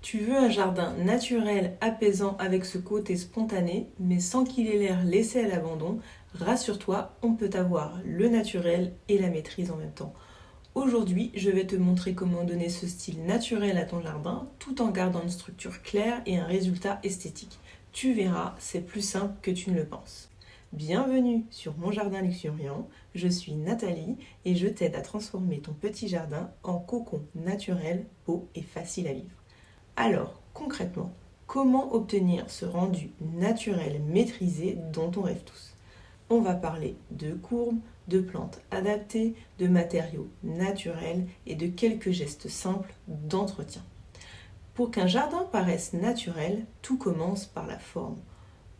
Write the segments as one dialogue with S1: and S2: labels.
S1: Tu veux un jardin naturel, apaisant avec ce côté spontané, mais sans qu'il ait l'air laissé à l'abandon. Rassure-toi, on peut avoir le naturel et la maîtrise en même temps. Aujourd'hui, je vais te montrer comment donner ce style naturel à ton jardin tout en gardant une structure claire et un résultat esthétique. Tu verras, c'est plus simple que tu ne le penses. Bienvenue sur Mon Jardin Luxuriant, je suis Nathalie et je t'aide à transformer ton petit jardin en cocon naturel, beau et facile à vivre. Alors, concrètement, comment obtenir ce rendu naturel maîtrisé dont on rêve tous? On va parler de courbes, de plantes adaptées, de matériaux naturels et de quelques gestes simples d'entretien. Pour qu'un jardin paraisse naturel, tout commence par la forme.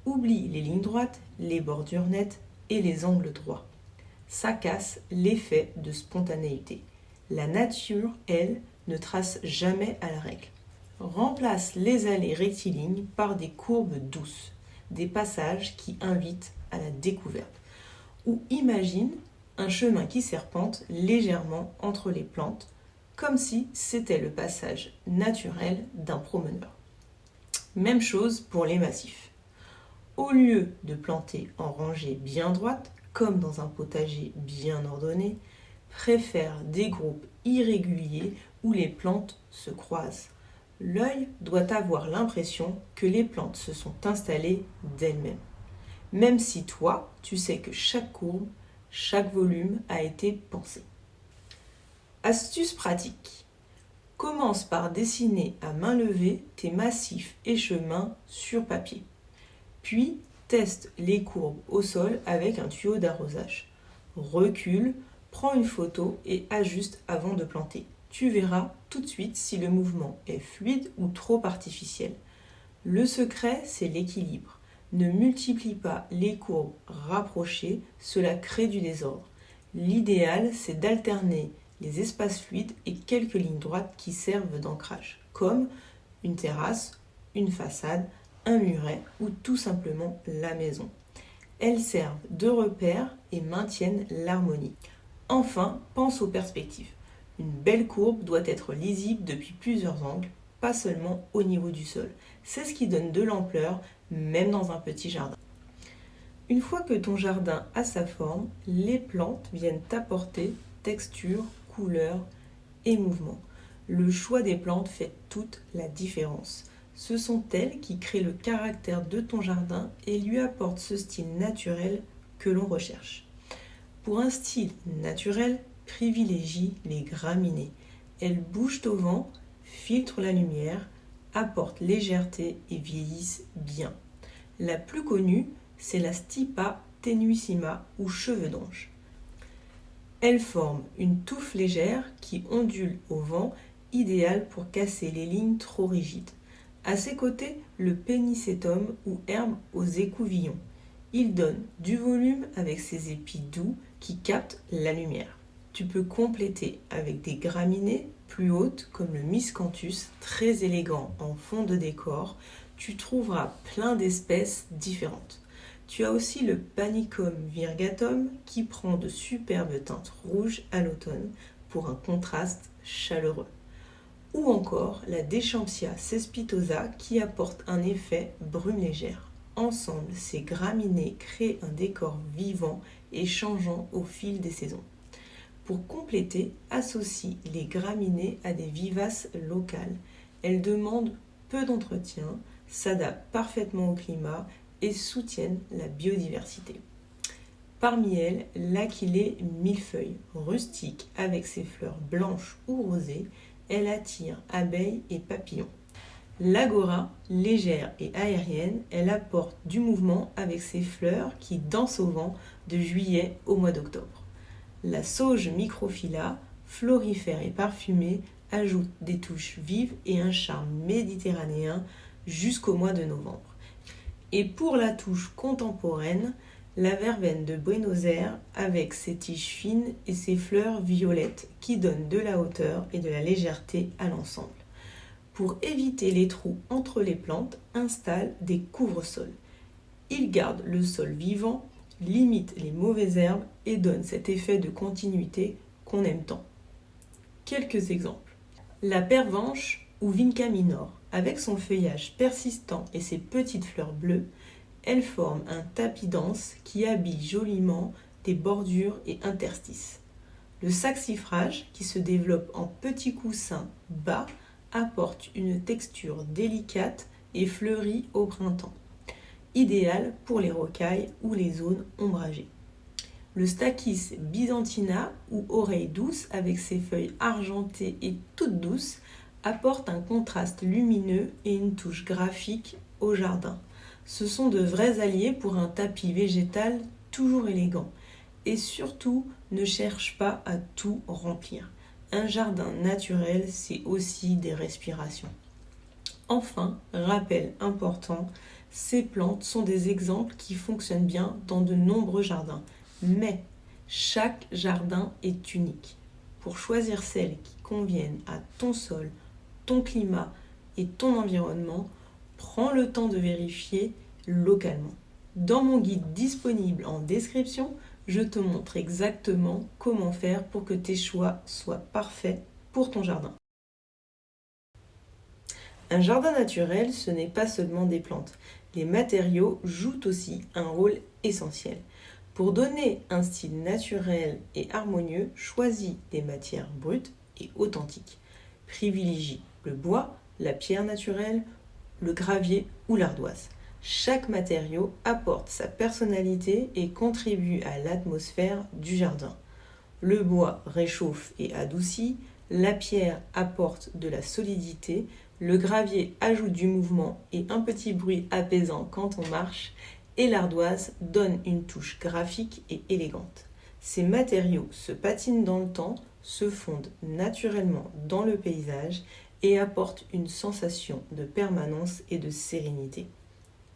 S1: Oublie les lignes droites, les bordures nettes et les angles droits. Ça casse l'effet de spontanéité. La nature, elle, ne trace jamais à la règle. Remplace les allées rectilignes par des courbes douces, des passages qui invitent à la découverte. Ou imagine un chemin qui serpente légèrement entre les plantes, comme si c'était le passage naturel d'un promeneur. Même chose pour les massifs. Au lieu de planter en rangée bien droite, comme dans un potager bien ordonné, préfère des groupes irréguliers où les plantes se croisent. L'œil doit avoir l'impression que les plantes se sont installées d'elles-mêmes. Même si toi, tu sais que chaque courbe, chaque volume a été pensé. Astuce pratique. Commence par dessiner à main levée tes massifs et chemins sur papier. Puis, teste les courbes au sol avec un tuyau d'arrosage. Recule, prends une photo et ajuste avant de planter. Tu verras tout de suite si le mouvement est fluide ou trop artificiel. Le secret, c'est l'équilibre. Ne multiplie pas les courbes rapprochées, cela crée du désordre. L'idéal, c'est d'alterner les espaces fluides et quelques lignes droites qui servent d'ancrage, comme une terrasse, une façade, un muret ou tout simplement la maison. Elles servent de repère et maintiennent l'harmonie. Enfin, pense aux perspectives. Une belle courbe doit être lisible depuis plusieurs angles, pas seulement au niveau du sol. C'est ce qui donne de l'ampleur, même dans un petit jardin. Une fois que ton jardin a sa forme, les plantes viennent apporter texture, couleur et mouvement. Le choix des plantes fait toute la différence. Ce sont elles qui créent le caractère de ton jardin et lui apportent ce style naturel que l'on recherche. Pour un style naturel, privilégie les graminées. Elles bougent au vent, filtrent la lumière, apportent légèreté et vieillissent bien. La plus connue, c'est la Stipa tenuissima ou cheveux d'ange. Elle forme une touffe légère qui ondule au vent, idéale pour casser les lignes trop rigides. À ses côtés, le Pennisetum ou herbe aux écouvillons. Il donne du volume avec ses épis doux qui captent la lumière. Tu peux compléter avec des graminées plus hautes comme le Miscanthus, très élégant en fond de décor. Tu trouveras plein d'espèces différentes. Tu as aussi le Panicum virgatum qui prend de superbes teintes rouges à l'automne pour un contraste chaleureux. Ou encore la Deschampsia cespitosa qui apporte un effet brume légère. Ensemble, ces graminées créent un décor vivant et changeant au fil des saisons. Pour compléter, associe les graminées à des vivaces locales. Elles demandent peu d'entretien, s'adaptent parfaitement au climat et soutiennent la biodiversité. Parmi elles, l'Achillée millefeuille, rustique avec ses fleurs blanches ou rosées, elle attire abeilles et papillons. L'Agora, légère et aérienne, elle apporte du mouvement avec ses fleurs qui dansent au vent de juillet au mois d'octobre. La sauge microphylla, florifère et parfumée, ajoute des touches vives et un charme méditerranéen jusqu'au mois de novembre. Et pour la touche contemporaine, la verveine de Buenos Aires avec ses tiges fines et ses fleurs violettes qui donnent de la hauteur et de la légèreté à l'ensemble. Pour éviter les trous entre les plantes, installe des couvre-sols. Ils gardent le sol vivant, limitent les mauvaises herbes et donnent cet effet de continuité qu'on aime tant. Quelques exemples. La pervenche ou Vinca minor. Avec son feuillage persistant et ses petites fleurs bleues, elle forme un tapis dense qui habille joliment des bordures et interstices. Le saxifrage, qui se développe en petits coussins bas, apporte une texture délicate et fleurie au printemps, idéal pour les rocailles ou les zones ombragées. Le Stachys byzantina, ou oreille douce avec ses feuilles argentées et toutes douces, apporte un contraste lumineux et une touche graphique au jardin. Ce sont de vrais alliés pour un tapis végétal toujours élégant. Et surtout, ne cherche pas à tout remplir. Un jardin naturel, c'est aussi des respirations. Enfin, rappel important, ces plantes sont des exemples qui fonctionnent bien dans de nombreux jardins. Mais chaque jardin est unique. Pour choisir celles qui conviennent à ton sol, ton climat et ton environnement, prends le temps de vérifier localement. Dans mon guide disponible en description, je te montre exactement comment faire pour que tes choix soient parfaits pour ton jardin. Un jardin naturel, ce n'est pas seulement des plantes. Les matériaux jouent aussi un rôle essentiel. Pour donner un style naturel et harmonieux, choisis des matières brutes et authentiques. Privilégie le bois, la pierre naturelle, le gravier ou l'ardoise. Chaque matériau apporte sa personnalité et contribue à l'atmosphère du jardin. Le bois réchauffe et adoucit, la pierre apporte de la solidité, le gravier ajoute du mouvement et un petit bruit apaisant quand on marche, et l'ardoise donne une touche graphique et élégante. Ces matériaux se patinent dans le temps, se fondent naturellement dans le paysage et apportent une sensation de permanence et de sérénité.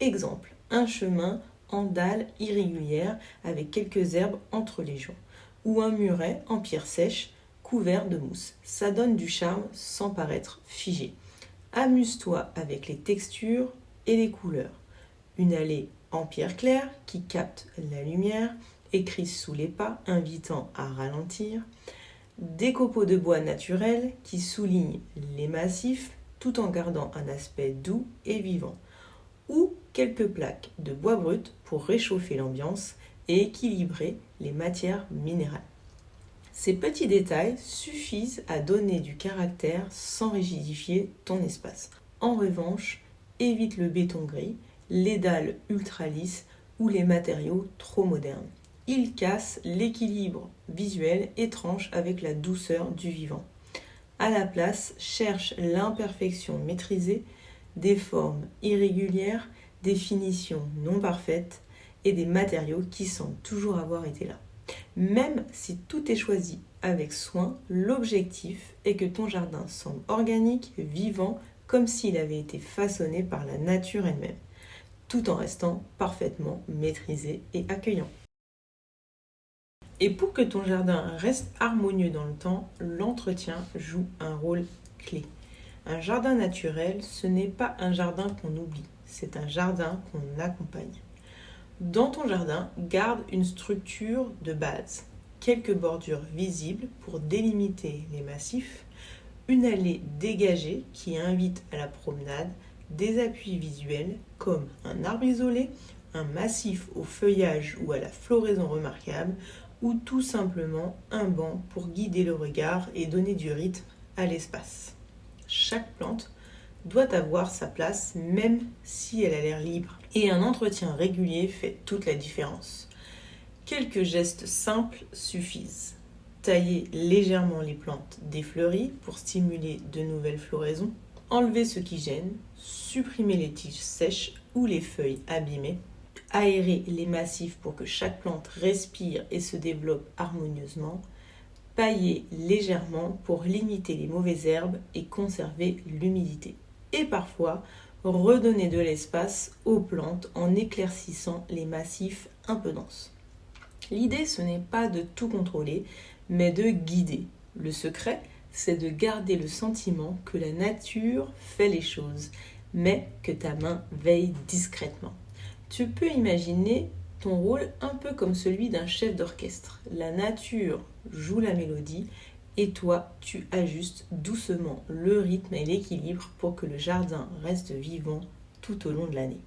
S1: Exemple, un chemin en dalles irrégulières avec quelques herbes entre les joints, ou un muret en pierre sèche couvert de mousse. Ça donne du charme sans paraître figé. Amuse-toi avec les textures et les couleurs. Une allée en pierre claire qui capte la lumière, écrit sous les pas, invitant à ralentir. Des copeaux de bois naturels qui soulignent les massifs tout en gardant un aspect doux et vivant. Ou quelques plaques de bois brut pour réchauffer l'ambiance et équilibrer les matières minérales. Ces petits détails suffisent à donner du caractère sans rigidifier ton espace. En revanche, évite le béton gris, les dalles ultra lisses ou les matériaux trop modernes. Ils cassent l'équilibre visuel et tranchent avec la douceur du vivant. À la place, cherche l'imperfection maîtrisée, des formes irrégulières, des finitions non parfaites et des matériaux qui semblent toujours avoir été là. Même si tout est choisi avec soin, l'objectif est que ton jardin semble organique, vivant, comme s'il avait été façonné par la nature elle-même, tout en restant parfaitement maîtrisé et accueillant. Et pour que ton jardin reste harmonieux dans le temps, l'entretien joue un rôle clé. Un jardin naturel, ce n'est pas un jardin qu'on oublie, c'est un jardin qu'on accompagne. Dans ton jardin, garde une structure de base, quelques bordures visibles pour délimiter les massifs, une allée dégagée qui invite à la promenade, des appuis visuels comme un arbre isolé, un massif au feuillage ou à la floraison remarquable, ou tout simplement un banc pour guider le regard et donner du rythme à l'espace. Chaque plante doit avoir sa place même si elle a l'air libre. Et un entretien régulier fait toute la différence. Quelques gestes simples suffisent. Tailler légèrement les plantes défleuries pour stimuler de nouvelles floraisons. Enlever ce qui gêne. Supprimer les tiges sèches ou les feuilles abîmées. Aérer les massifs pour que chaque plante respire et se développe harmonieusement. Pailler légèrement pour limiter les mauvaises herbes et conserver l'humidité. Et parfois, redonner de l'espace aux plantes en éclaircissant les massifs un peu denses. L'idée, ce n'est pas de tout contrôler, mais de guider. Le secret, c'est de garder le sentiment que la nature fait les choses, mais que ta main veille discrètement. Tu peux imaginer ton rôle un peu comme celui d'un chef d'orchestre. La nature joue la mélodie Et toi, tu ajustes doucement le rythme et l'équilibre pour que le jardin reste vivant tout au long de l'année.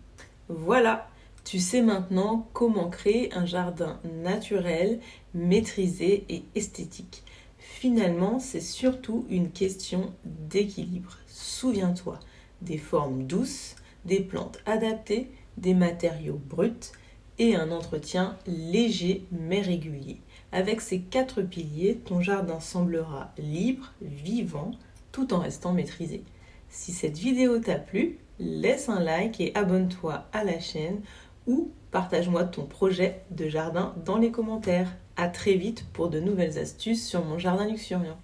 S1: Voilà, tu sais maintenant comment créer un jardin naturel, maîtrisé et esthétique. Finalement, c'est surtout une question d'équilibre. Souviens-toi, des formes douces, des plantes adaptées, des matériaux bruts et un entretien léger mais régulier. Avec ces 4 piliers, ton jardin semblera libre, vivant, tout en restant maîtrisé. Si cette vidéo t'a plu, laisse un like et abonne-toi à la chaîne ou partage-moi ton projet de jardin dans les commentaires. À très vite pour de nouvelles astuces sur mon jardin luxuriant.